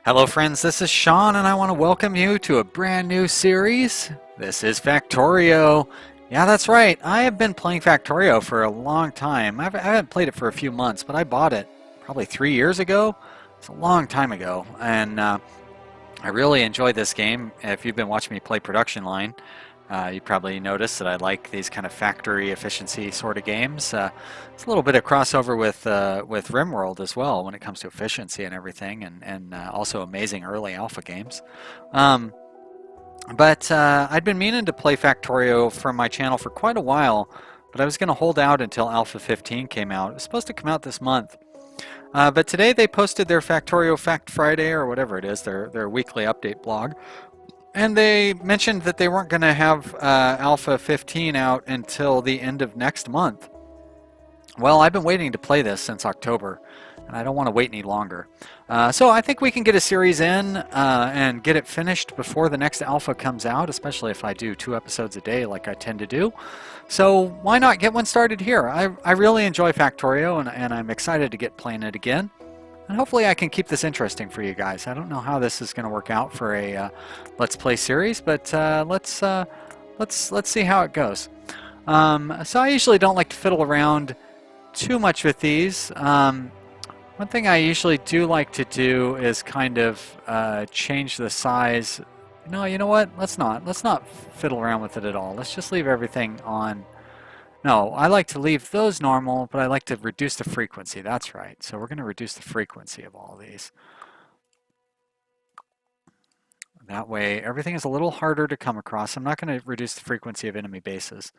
Hello friends, this is Sean and I want to welcome you to a brand new series. This is Factorio. Yeah, that's right. I have been playing Factorio for a long time. I haven't played it for a few months, but I bought it probably 3 years ago. It's a long time ago, and I really enjoy this game. If you've been watching me play Production Line, you probably noticed that I like these kind of factory efficiency sort of games. It's a little bit of crossover with RimWorld as well when it comes to efficiency and everything, and also amazing early alpha games. Um, but I'd been meaning to play Factorio for my channel for quite a while, but I was going to hold out until Alpha 15 came out. It was supposed to come out this month. But today they posted their Factorio Fact Friday or whatever it is, their weekly update blog. And they mentioned that they weren't going to have Alpha 15 out until the end of next month. Well, I've been waiting to play this since October, and I don't want to wait any longer. So I think we can get a series in and get it finished before the next Alpha comes out, especially if I do 2 episodes a day like I tend to do. So why not get one started here? I really enjoy Factorio, and I'm excited to get playing it again. And hopefully I can keep this interesting for you guys. I don't know how this is going to work out for a Let's Play series, but let's see how it goes. So I usually don't like to fiddle around too much with these. One thing I usually do like to do is kind of change the size. No, you know what? Let's not fiddle around with it at all. Let's just leave everything on. No, I like to leave those normal, but I like to reduce the frequency. That's right. So we're going to reduce the frequency of all these. That way, everything is a little harder to come across. I'm not going to reduce the frequency of enemy bases,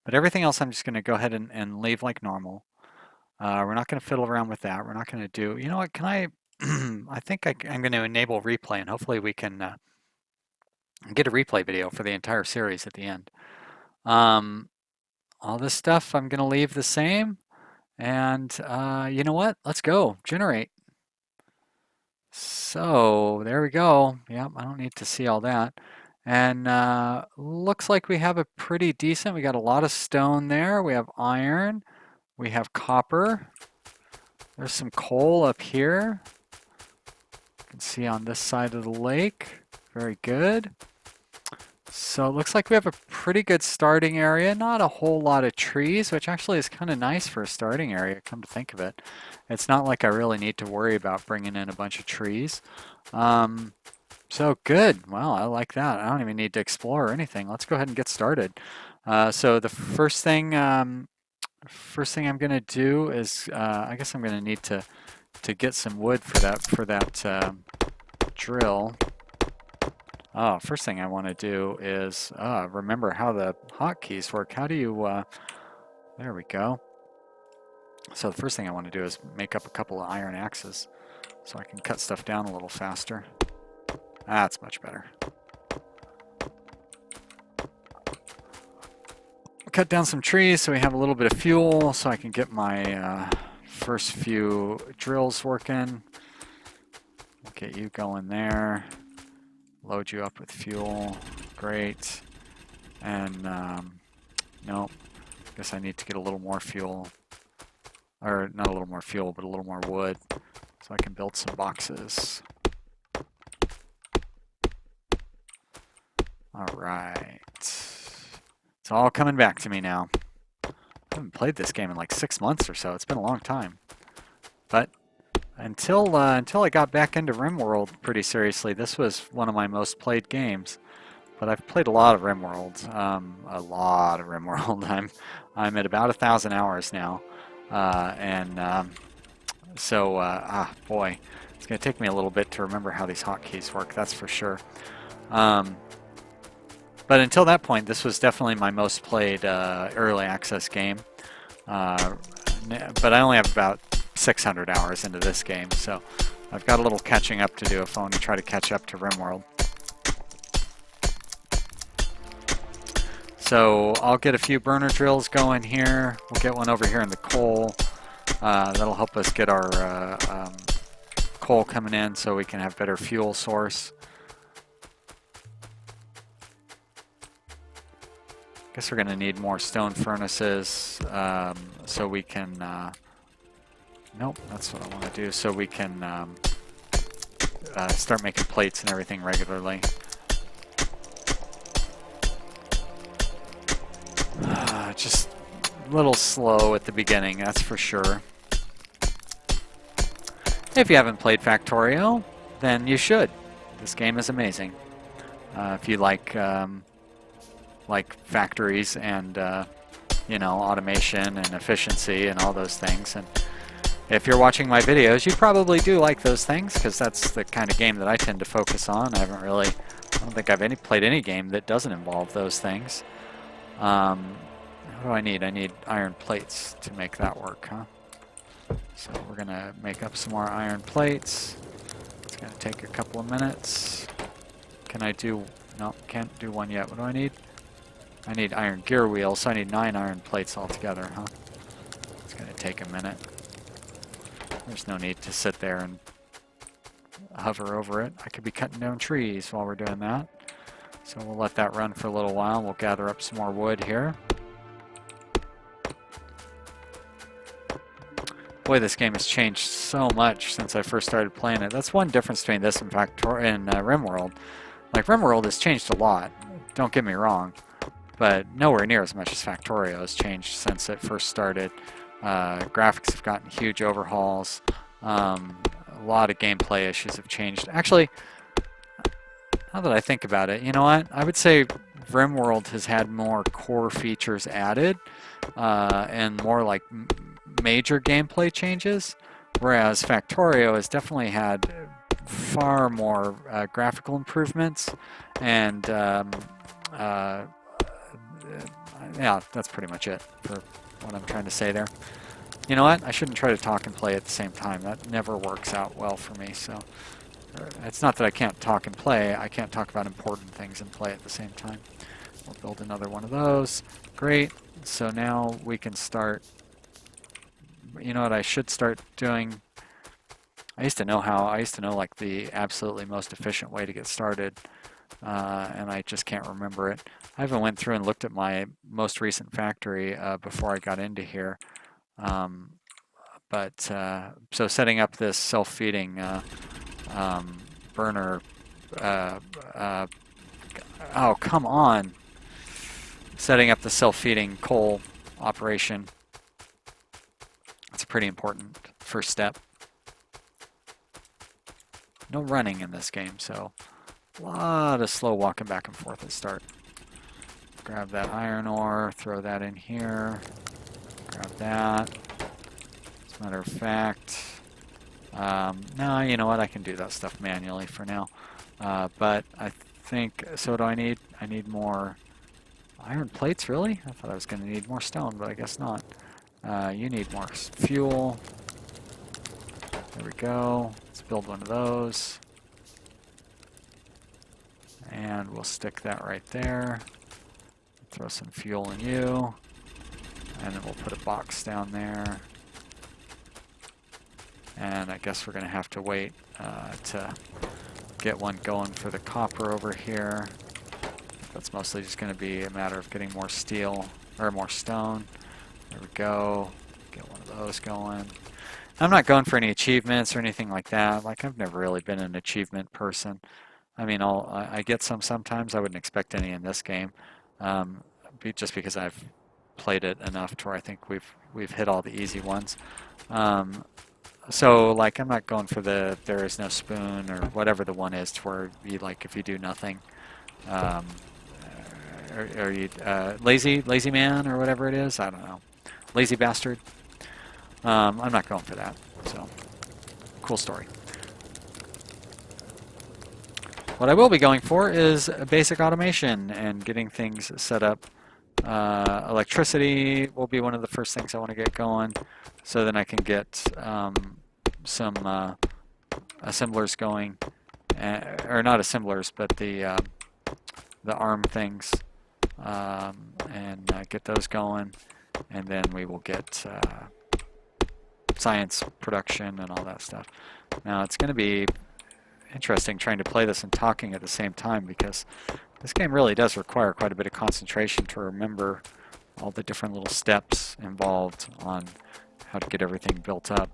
but everything else I'm just going to go ahead and leave like normal. We're not going to fiddle around with that. We're not going to do, you know what, can I, I think I'm going to enable replay, and hopefully we can get a replay video for the entire series at the end. All this stuff I'm going to leave the same, and you know what, let's go, generate. So there we go. Yep, I don't need to see all that. And looks like we have a pretty decent, we got a lot of stone there, we have iron, we have copper, there's some coal up here. You can see on this side of the lake. Very good. So it looks like we have a pretty good starting area. Not a whole lot of trees, which actually is kind of nice for a starting area, come to think of it. It's not like I really need to worry about bringing in a bunch of trees. So good. Well, I like that. I don't even need to explore or anything. Let's go ahead and get started. So the first thing I'm going to do is, I guess I'm going to need to get some wood for that drill. Oh, first thing I want to do is remember how the hotkeys work. How do you, there we go. So the first thing I want to do is make up a couple of iron axes so I can cut stuff down a little faster. That's much better. Cut down some trees so we have a little bit of fuel so I can get my first few drills working. We'll get you going there. Load you up with fuel. Great. And nope. Guess I need to get a little more fuel. Or not a little more fuel, but a little more wood so I can build some boxes. Alright. It's all coming back to me now. I haven't played this game in like 6 months or so. It's been a long time. But until I got back into RimWorld pretty seriously, this was one of my most played games. But I've played a lot of RimWorld. A lot of RimWorld. I'm at about 1,000 hours now. Boy, it's going to take me a little bit to remember how these hotkeys work, that's for sure. But until that point, this was definitely my most played early access game. But I only have about 600 hours into this game, so I've got a little catching up to do if I want to try to catch up to RimWorld. So I'll get a few burner drills going here. We'll get one over here in the coal. That'll help us get our coal coming in so we can have better fuel source. Guess we're going to need more stone furnaces so we can... nope, that's what I want to do. So we can start making plates and everything regularly. Just a little slow at the beginning, that's for sure. If you haven't played Factorio, then you should. This game is amazing. If you like factories and you know, automation and efficiency and all those things, and if you're watching my videos, you probably do like those things because that's the kind of game that I tend to focus on. I don't think I've played any game that doesn't involve those things. What do I need? I need iron plates to make that work, huh? So we're gonna make up some more iron plates. It's gonna take a couple of minutes. Can I do, no, can't do one yet. What do I need? I need iron gear wheels, so I need 9 iron plates altogether, huh? It's gonna take a minute. There's no need to sit there and hover over it. I could be cutting down trees while we're doing that. So we'll let that run for a little while. We'll gather up some more wood here. Boy, this game has changed so much since I first started playing it. That's one difference between this and RimWorld. Like, RimWorld has changed a lot, don't get me wrong, but nowhere near as much as Factorio has changed since it first started. Graphics have gotten huge overhauls. A lot of gameplay issues have changed. Actually, now that I think about it, you know what? I would say RimWorld has had more core features added and more like major gameplay changes, whereas Factorio has definitely had far more graphical improvements and yeah, that's pretty much it for what I'm trying to say there. You know what? I shouldn't try to talk and play at the same time. That never works out well for me. So it's not that I can't talk and play. I can't talk about important things and play at the same time. We'll build another one of those. Great. So now we can start. You know what I should start doing? I used to know like the absolutely most efficient way to get started, and I just can't remember it. I haven't went through and looked at my most recent factory before I got into here. So setting up this self-feeding burner, oh, come on. Setting up the self-feeding coal operation. That's a pretty important first step. No running in this game, so a lot of slow walking back and forth at start. Grab that iron ore, throw that in here. Grab that. As a matter of fact, no, you know what? I can do that stuff manually for now. But I think, so what do I need? I need more iron plates, really? I thought I was going to need more stone, but I guess not. You need more fuel. There we go. Let's build one of those. And we'll stick that right there. Throw some fuel in you. And then we'll put a box down there. And I guess we're going to have to wait to get one going for the copper over here. That's mostly just going to be a matter of getting more steel, or more stone. There we go. Get one of those going. I'm not going for any achievements or anything like that. Like, I've never really been an achievement person. I mean, I get some sometimes. I wouldn't expect any in this game, just because I've played it enough to where I think we've hit all the easy ones. So, like, I'm not going for the there is no spoon or whatever the one is to where you, like, if you do nothing, or you lazy man or whatever it is. I don't know. Lazy bastard. I'm not going for that. So, cool story. What I will be going for is basic automation and getting things set up. Electricity will be one of the first things I want to get going, so then I can get some assemblers going, or not assemblers, but the arm things, and get those going, and then we will get science production and all that stuff. Now it's going to be interesting trying to play this and talking at the same time, because this game really does require quite a bit of concentration to remember all the different little steps involved on how to get everything built up.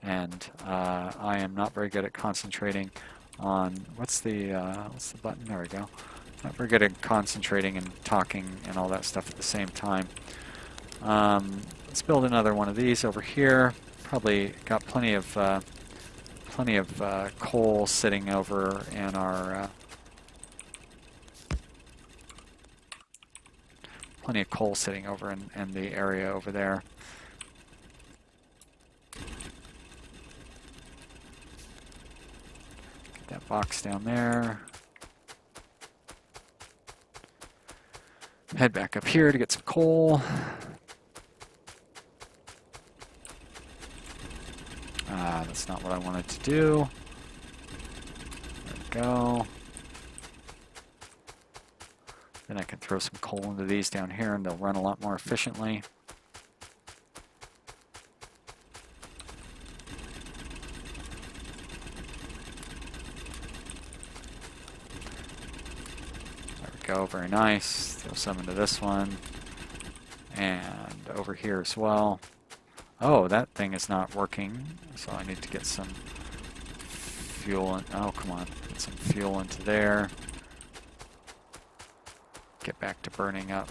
And I am not very good at concentrating on, what's the button? There we go. We're good at concentrating and talking and all that stuff at the same time. Let's build another one of these over here. Probably got plenty of coal sitting over in our plenty of coal sitting over in the area over there. Get that box down there. Head back up here to get some coal. That's not what I wanted to do. There we go. Then I can throw some coal into these down here and they'll run a lot more efficiently. There we go, very nice. Throw some into this one. And over here as well. Oh, that thing is not working, so I need to get some fuel in. Oh, come on. Get some fuel into there. Get back to burning up,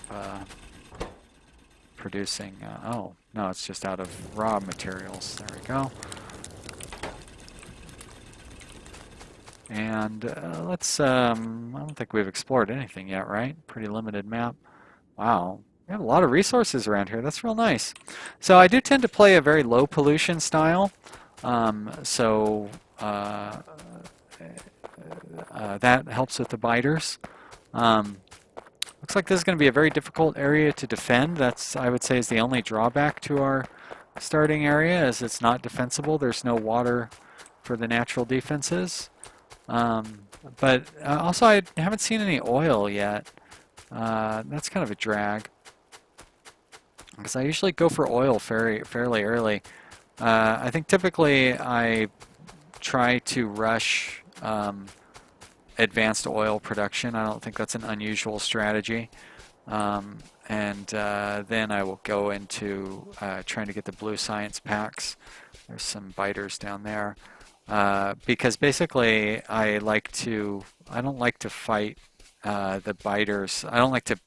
producing. Oh, no, it's just out of raw materials. There we go. And let's, I don't think we've explored anything yet, right? Pretty limited map. Wow. We have a lot of resources around here. That's real nice. So I do tend to play a very low pollution style. That helps with the biters. Looks like this is going to be a very difficult area to defend. That's, I would say, is the only drawback to our starting area, is it's not defensible. There's no water for the natural defenses. But also, I haven't seen any oil yet. That's kind of a drag, because I usually go for oil fairly early. I think typically I try to rush advanced oil production. I don't think that's an unusual strategy. Then I will go into trying to get the blue science packs. There's some biters down there. Because basically I don't like to fight the biters. I don't like to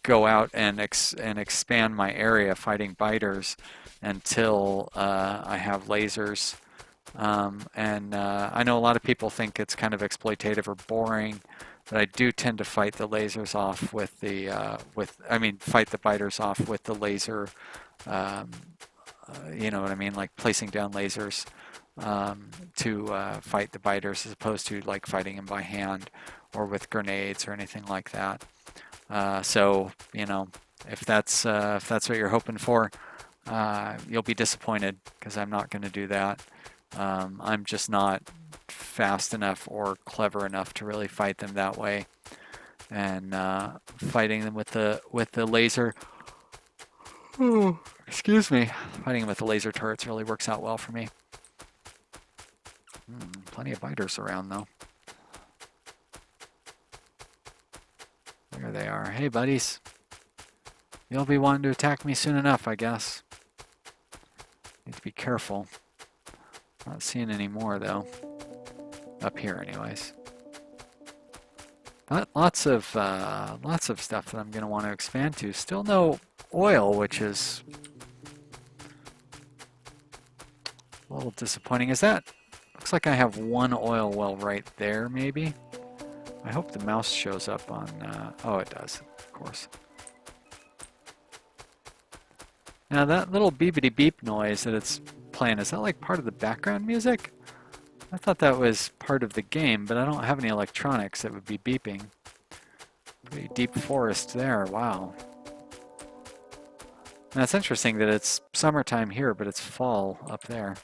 go out and expand my area fighting biters until I have lasers. I know a lot of people think it's kind of exploitative or boring, but I do tend to fight the lasers off with the fight the biters off with the laser. You know what I mean, like placing down lasers to fight the biters, as opposed to like fighting them by hand or with grenades or anything like that. So you know, if that's what you're hoping for, you'll be disappointed, because I'm not going to do that. I'm just not fast enough or clever enough to really fight them that way. And fighting them with the laser, excuse me, fighting them with the laser turrets really works out well for me. Plenty of biters around though. There they are. Hey buddies. You'll be wanting to attack me soon enough, I guess. Need to be careful. Not seeing any more though. Up here anyways. But lots of stuff that I'm going to want to expand to. Still no oil, which is a little disappointing. Is that... Looks like I have one oil well right there, maybe. I hope the mouse shows up on... oh, it does, of course. Now that little beepity beep noise that it's playing, is that like part of the background music? I thought that was part of the game, but I don't have any electronics that would be beeping. Pretty deep forest there, wow. Now it's interesting that it's summertime here, but it's fall up there.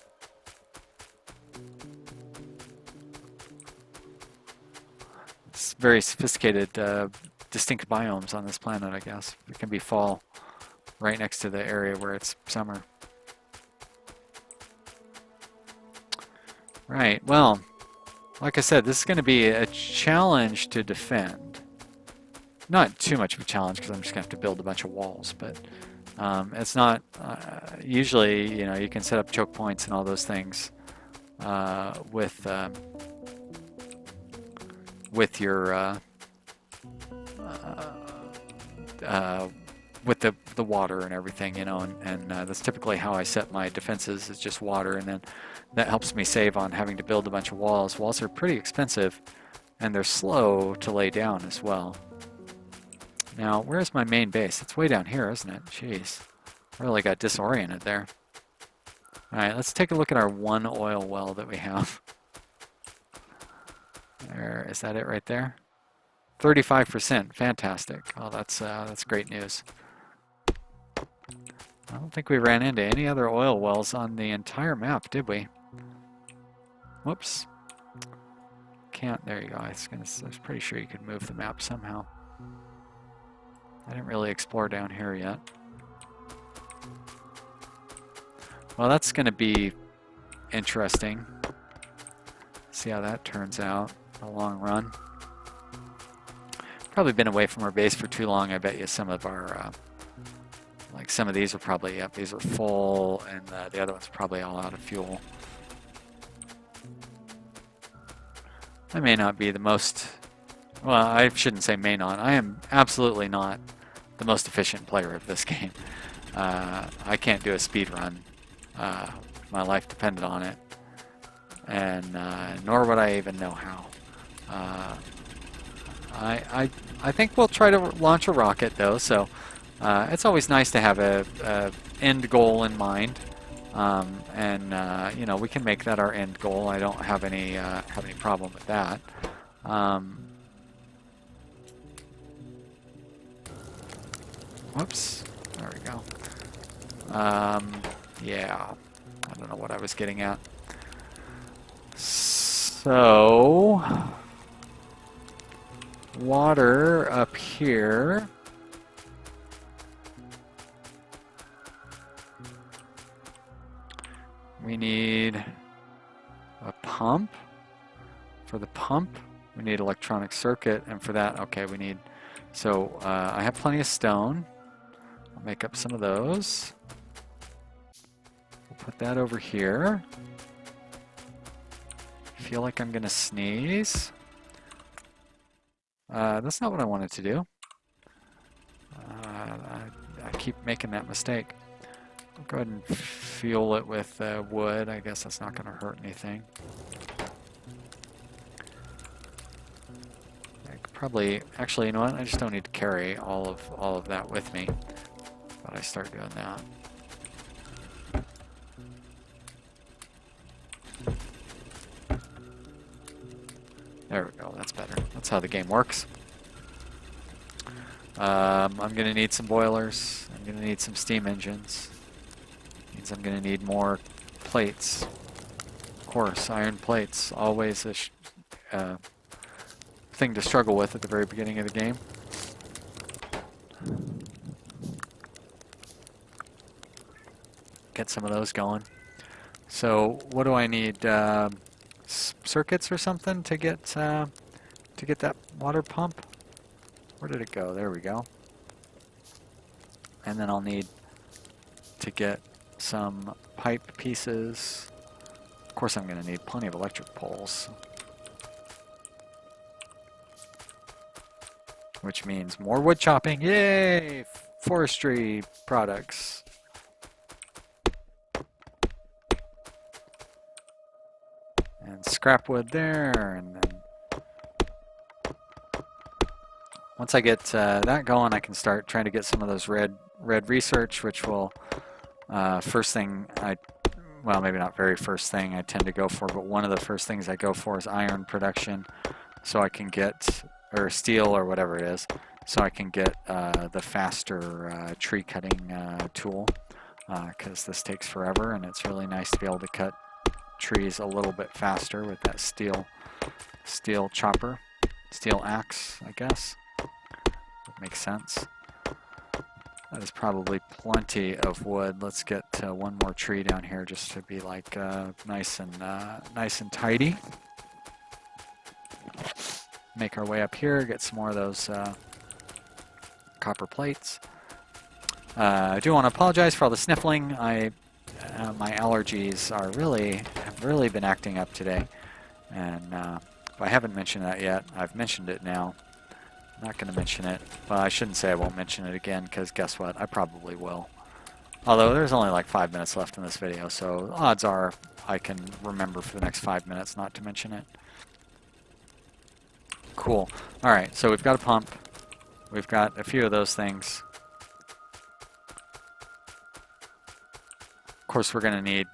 It's very sophisticated, distinct biomes on this planet, I guess. It can be fall right next to the area where it's summer. Right, well, like I said, this is going to be a challenge to defend. Not too much of a challenge, because I'm just going to have to build a bunch of walls, but it's not, usually, you know, you can set up choke points and all those things with with your with the water and everything, you know, and that's typically how I set my defenses, is just water, and then that helps me save on having to build a bunch of walls. Walls are pretty expensive, and they're slow to lay down as well. Now, where's my main base? It's way down here, isn't it? Jeez, really got disoriented there. All right, let's take a look at our one oil well that we have. There, is that it right there? 35%, fantastic. Oh, that's great news. I don't think we ran into any other oil wells on the entire map, did we? Whoops. Can't, there you go. I was pretty sure you could move the map somehow. I didn't really explore down here yet. Well, that's going to be interesting. See how that turns out in the long run. Probably been away from our base for too long. I bet you some of our, like some of these are probably, yep, these are full, and the other one's probably all out of fuel. I may not be the most, well, I shouldn't say may not. I am absolutely not the most efficient player of this game. I can't do a speed run. My life depended on it, and nor would I even know how. I think we'll try to launch a rocket though, so it's always nice to have a end goal in mind, and you know, we can make that our end goal. I don't have any problem with that. Whoops, there we go. Yeah, I don't know what I was getting at. So, water up here. We need a pump. For the pump, we need electronic circuit, and for that, okay, we need, so I have plenty of stone. I'll make up some of those. We'll put that over here. Feel like I'm gonna sneeze. That's not what I wanted to do. I keep making that mistake. I'll go ahead and fuel it with wood. I guess that's not going to hurt anything. I could probably, actually, you know what? I just don't need to carry all of that with me. But I start doing that. There we go, that's better. That's how the game works. I'm going to need some boilers. I'm going to need some steam engines. Means I'm going to need more plates. Of course, iron plates. Always a thing to struggle with at the very beginning of the game. Get some of those going. So, what do I need? Circuits or something to get that water pump? Where did it go? There we go. And then I'll need to get some pipe pieces. Of course, I'm going to need plenty of electric poles, which means more wood chopping. Yay! Forestry products. And scrap wood there, and then once I get that going, I can start trying to get some of those red research, which will first thing well, maybe not very first thing I tend to go for, but one of the first things I go for is iron production, so I can get, or steel or whatever it is, so I can get the faster tree cutting tool, because this takes forever, and it's really nice to be able to cut trees a little bit faster with that steel chopper, steel axe, I guess. That makes sense. That is probably plenty of wood. Let's get one more tree down here just to be like nice and tidy. Make our way up here, get some more of those copper plates. I do want to apologize for all the sniffling. My allergies have really been acting up today, and I haven't mentioned that yet. I've mentioned it now. I'm not going to mention it. Well, I shouldn't say I won't mention it again, because guess what? I probably will. Although there's only like 5 minutes left in this video, so odds are I can remember for the next 5 minutes not to mention it. Cool. Alright, so we've got a pump. We've got a few of those things. Of course, we're going to need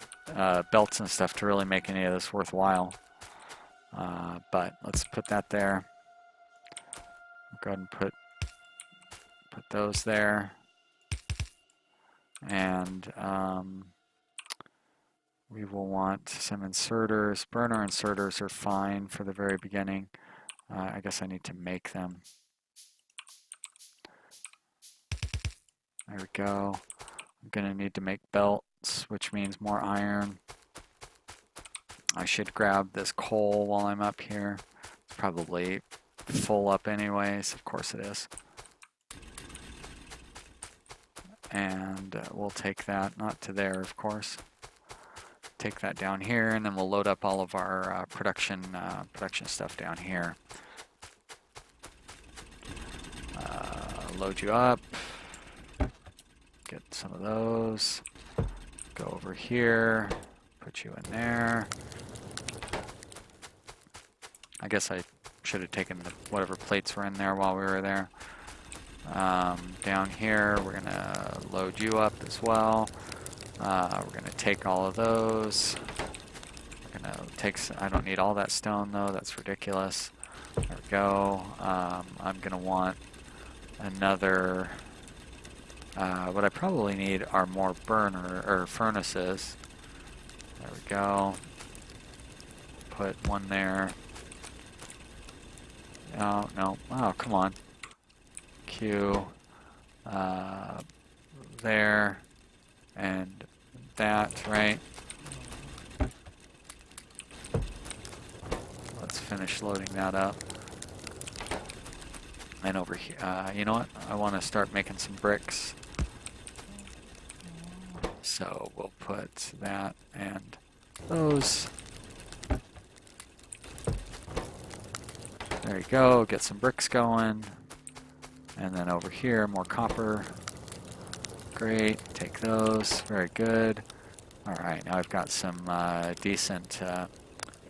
belts and stuff to really make any of this worthwhile. But let's put that there. Go ahead and put those there. And we will want some inserters. Burner inserters are fine for the very beginning. I guess I need to make them. There we go. I'm going to need to make belts, which means more iron. I should grab this coal while I'm up here. It's probably full up anyways. Of course it is. And we'll take that, not to there, of course. Take that down here, and then we'll load up all of our production stuff down here. Load you up. Get some of those. Go over here. Put you in there. I guess I should have taken whatever plates were in there while we were there. Down here, we're going to load you up as well. We're going to take all of those. We're going to take some, I don't need all that stone though, that's ridiculous. There we go. I'm going to want another, what I probably need are more burner or furnaces. There we go. Put one there. Oh, no. Oh, come on. Q. There. And that, right? Let's finish loading that up. And over here, you know what? I want to start making some bricks. So we'll put that and those. There you go, get some bricks going. And then over here, more copper. Great, take those, very good. All right, now I've got some decent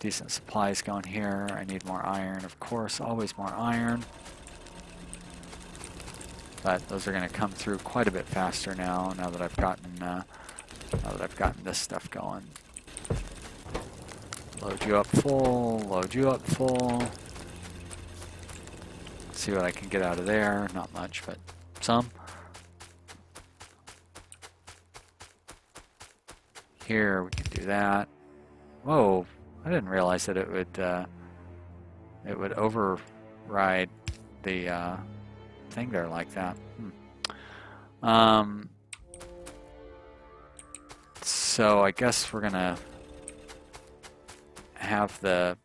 supplies going here. I need more iron, of course, always more iron. But those are gonna come through quite a bit faster now that I've gotten this stuff going. Load you up full, load you up full. See what I can get out of there. Not much, but some. Here we can do that. Whoa, I didn't realize that it would override the thing there like that. So I guess we're gonna have the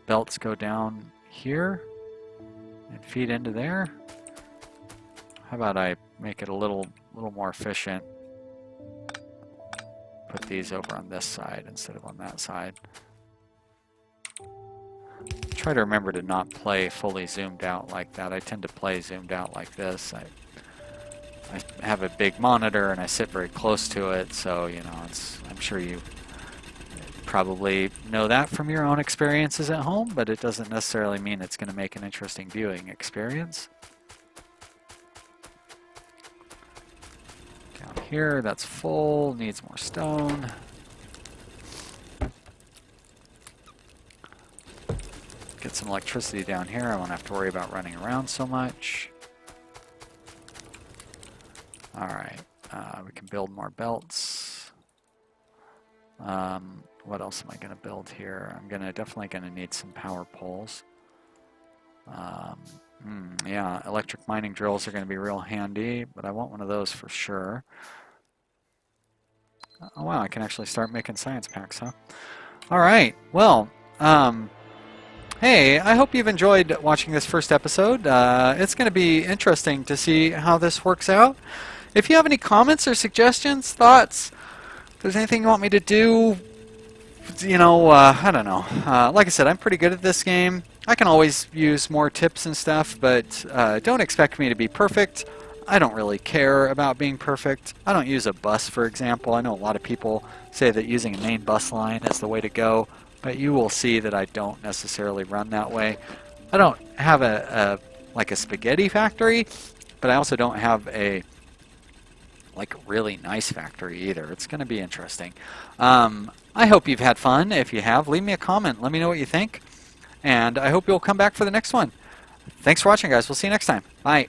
belts go down here and feed into there. How about I make it a little more efficient? Put these over on this side instead of on that side. Try to remember to not play fully zoomed out like that. I tend to play zoomed out like this. I have a big monitor and I sit very close to it, so you know, I'm sure you probably know that from your own experiences at home, but it doesn't necessarily mean it's going to make an interesting viewing experience. Down here, that's full, needs more stone. Get some electricity down here. I won't have to worry about running around so much. Alright, we can build more belts. What else am I going to build here? I'm definitely going to need some power poles. Yeah, electric mining drills are going to be real handy, but I want one of those for sure. Oh wow, I can actually start making science packs, huh? Alright, well, hey, I hope you've enjoyed watching this first episode. It's going to be interesting to see how this works out. If you have any comments or suggestions, thoughts, if there's anything you want me to do, I don't know. Like I said, I'm pretty good at this game. I can always use more tips and stuff, but don't expect me to be perfect. I don't really care about being perfect. I don't use a bus, for example. I know a lot of people say that using a main bus line is the way to go, but you will see that I don't necessarily run that way. I don't have like a spaghetti factory, but I also don't have a like really nice factory either. It's going to be interesting. I hope you've had fun. If you have, leave me a comment. Let me know what you think. And I hope you'll come back for the next one. Thanks for watching, guys. We'll see you next time. Bye.